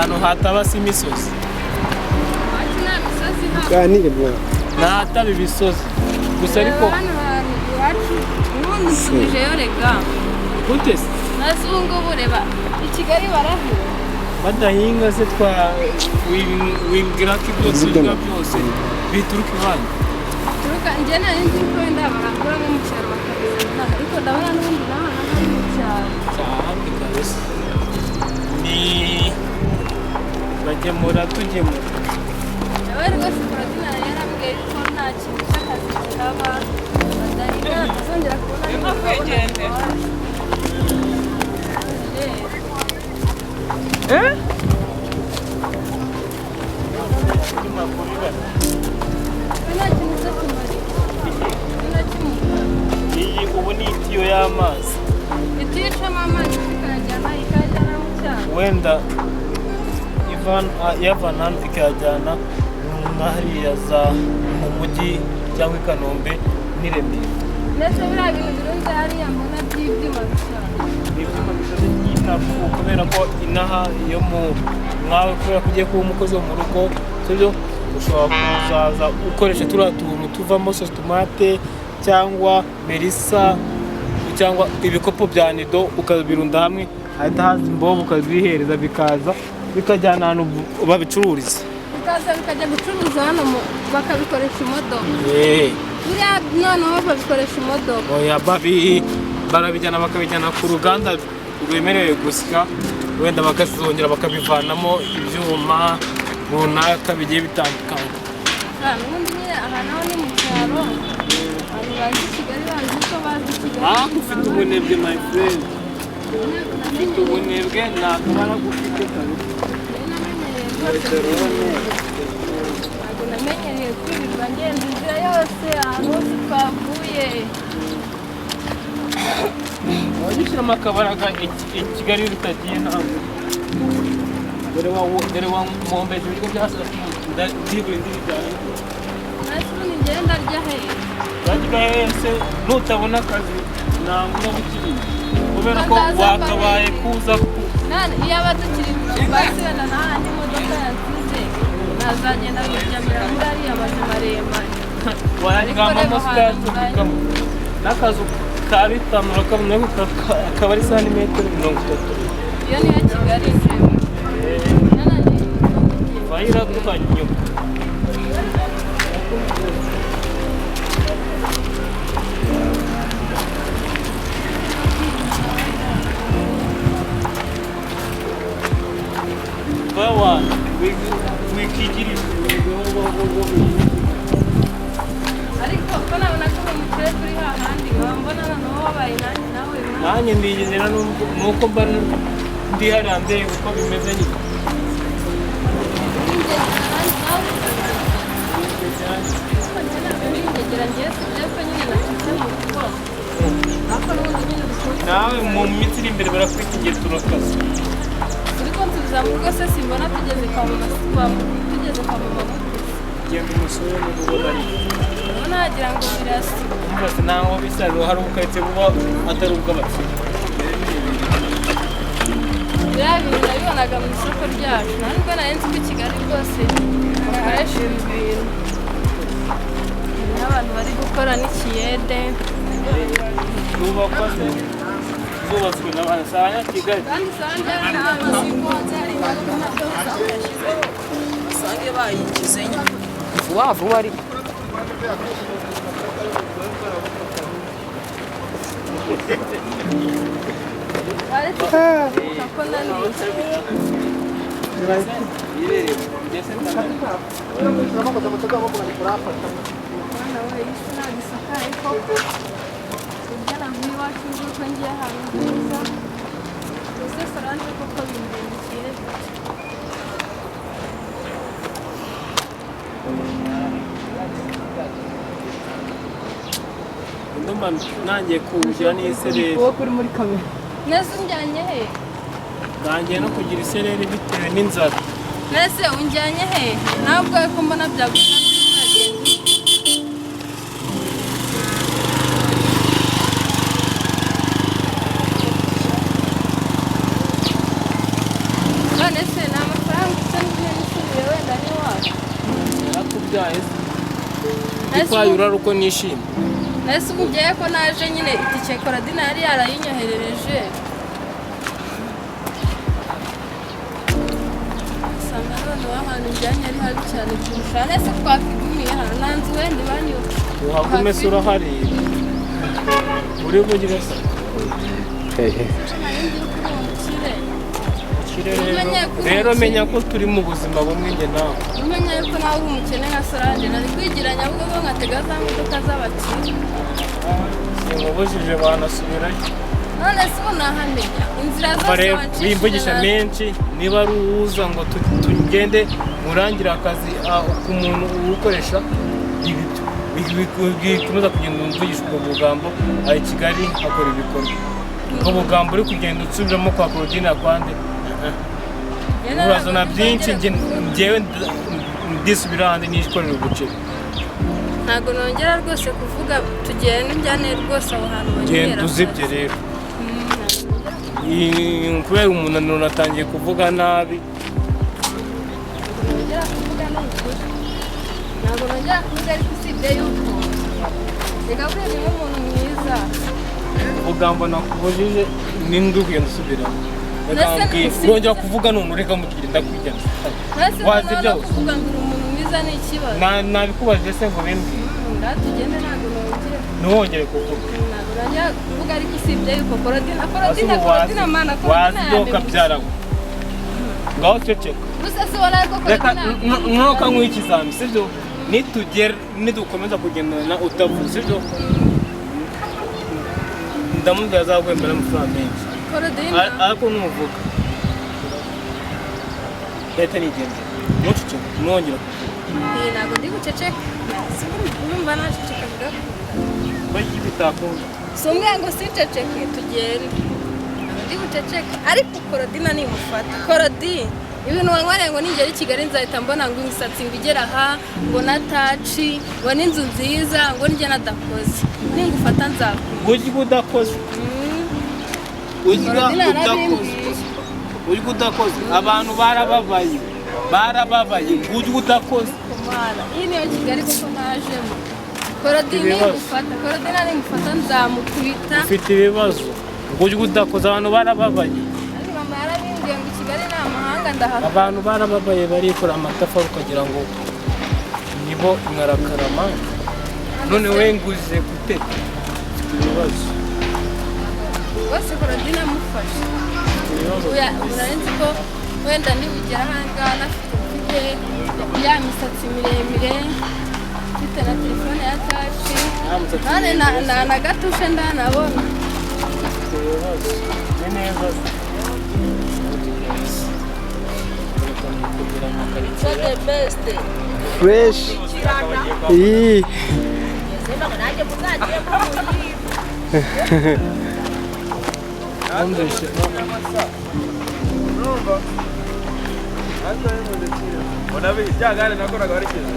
ahantu hataba si imisozi ganire bwa ntataba ibisozi gusa ariko hano hantu iwacu ubundi tujeyo rega gute se nasi ubu ngubu reba i Kigali barahinga badahinga se twa wingira ko ibyo sibwa byose bituruka iwanyu turuka njye nari nzi ko wenda barakora nko mu cyaro bakabizana ariko ndabona n'ubundi naho ari mu cyaro cyane kabisa ni bagemura tugemura nawe rwose Claudine yarambwiye ko nta kintu cy'akazi kihaba badahinga batazongera kubona iyi ubu ni itiyo y'amazi itiyo icamo amazi ikajyana mu cyaro wenda yavana hano ikayajyana hariya za mu mujyi cyangwa i Kanombe n'i Remera ndetse biriya bintu birunze hariya mbona by'ibyuma bishaje ibyuma bishaje by'inafu kubera ko inaha iyo mwawe kubera ko ugiye kuba umukozi wo mu rugo sibyo ushobora kuzaza ukoresha turiya tuntu tuvamo sositomate cyangwa melisa cyangwa ibikopo bya nido ukabirunda hamwe hahita haza imbobo ukazihereza bikaza bikajyana ahantu babicururiza bikaza bikajya gucuruza hano bakabikoresha imodoka buriya noneho babikoresha imodoka oya barabijyana bakabijyana ku ruganda rwemerewe gusya wenda bakazongera bakabivanamo ibyuma runaka bigiye bitandukanye n'ubundi nyine aha naho ni mu cyaro abantu bazi Kigali bazi ko bazi Kigali ufite ubunebwe my friend ufite ubunebwe ntabwo baragufite kabisa ntabwo namenyereye kwirirwa ngenda inzira yose ahantu hose twavuye wabishyiramo akabaraga i Kigali ritagiye ntabwo dore wa muhombeje ibigo byasatse ndibura indimi byawe nasi ubundi ngenda rya hehe urajya hese nutabona akazi ntabwo uba ukiri kubera ko wakabaye kuza iyo aba tukiri basi wenda nta handi modoka yasize nazagenda kujyamira muri ariya mazu maremare wayaryamamo sikayatubikamo n'akazu ka bitanu urakabona akaba ari santimetero 30 iyo niyo Kigali wahira tukajya inyuma bawa wikigira ariko ko nabona ko umuceri turi hahandi nkambona noneho wabaye nawe nanjye ndiyizera nuko mba ndi hariya ndebe uko bimeze nyine nawe mu minsi iri imbere barakwikigiye turakaza ariko tuza mu rugo se simbona tugeze kwa mama genda umusore n'ubona ari ubona wagira ngo birasa mbese ntaho bisaza hari ubukarite buba atari ubw'abakire biriya bintu nabibonaga mu isoko ryacu ntabwo nari nzi ko i Kigali rwose bakoresha ibi bintu n'abantu bari gukora n'ikiyede zubatswe n'abantu si abanyakigali kandi usanga nta mazigo byari basange bayigize vuba vuba ariko ko naniwe mwana we isi nagisakaye koko urya navuye iwacu nguko ngiye ahantu heza ese Solange koko bimbendikiye ndumva nangiye kuwugira n'isereri nese unjyanye he ntangiye no kugira isereri bitewe n'inzara nese unjyanye he ntabwo ko mbona byagusanga none se ni amafaranga gitwaye urara uko nishimye. ese ubu ngiye ko naje nyine itike Korodina yari yarayinyoherereje usanga noneho ahantu njyanye ari habi cyane kurusha ese twakigumiye hano nanze wenda banyuka Uhagume se urahari uri bugire se rero menya ko turi mu buzima bumwe njye nawe umenya yuko nawe uri umukene nka Solange nari kwigira Nyabugogo nkatega za modoka z'abakire sinkubujije banasubirayo none se ubu nahamenya inzira zose wancishije bimvugisha menshi niba ari uwuza ngo tugende murangira akazi ku muntu uwukoresha bikomeza kugenda umvugisha ubwo bugambo ari Kigali akora ibikorwa ubwo bugambo uri kugenda usubiramo kwa Korodina kwande urazana byinshi njyewe ndisubira ahandi nikorera ubuceri ntabwo nongera rwose kuvuga tugenda njyane rwose aho hantu genda uzibye rero kubera umunaniro natangiye kuvuga nabi ntabwo nongera kuvuga ariko usibye yuko reka buriya ni nk'umuntu mwiza ubugambo nakubujije ninde ugenda usubiramo wongera kuvuga none ureka mubwire ndakwijyana wazi byose kuvuga ngo uri umuntu mwiza ni ikibazo nabikubajije se ngo bimbwire tugende ntabwo nongera ntiwongere kuvuga ntabwo nongera kuvuga ariko usibye yuko Korodina mana wazi byoka byarawe ngaho ceceka gusa se waraye ko reka Korodina nuko nkwiye ikizami sibyo nidukomeza kugendana utavuze sibyo ndamubwira azakwemera amafaranga menshi Korodina ariko nuvuga leta nigendera ntuceceke ntiwongere kuvuga ntabwo ndi buceceke numva naceceka bigakunda bagiye bitakunda sumbwe ngo sinceceke tugende ntabwo ndi buceceke ariko Korodina nimufata Korodina ibintu wanywariye ngo ningera i Kigali nzahita mbona ngo imisatsi ngo igera aha ngo na taci ngo n'inzu nziza ngo njye nadakoze ningufata nzakunda ujye udakoze ujye udakoze abantu barababaye ujye udakoze iyi niyo Kigali kuko najemo Korodina nimufata nzamukubita ufite ibibazo ujye udakoze abantu barababaye ariko mama yarabimbwiye ngo i Kigali ni amahanga ndahava abantu barababaye barikora amatafari ukagira ngo nibo mwarakarama none we nguje guteka ibibazo rwose Korodina amufashe urarenze ko wenda nibugera ahangaha nafite ya misatsi miremire mfite na telefone ya taci none na gatushe ndanabona the best fresh iyi Ona bya gare nakoraga bari kiza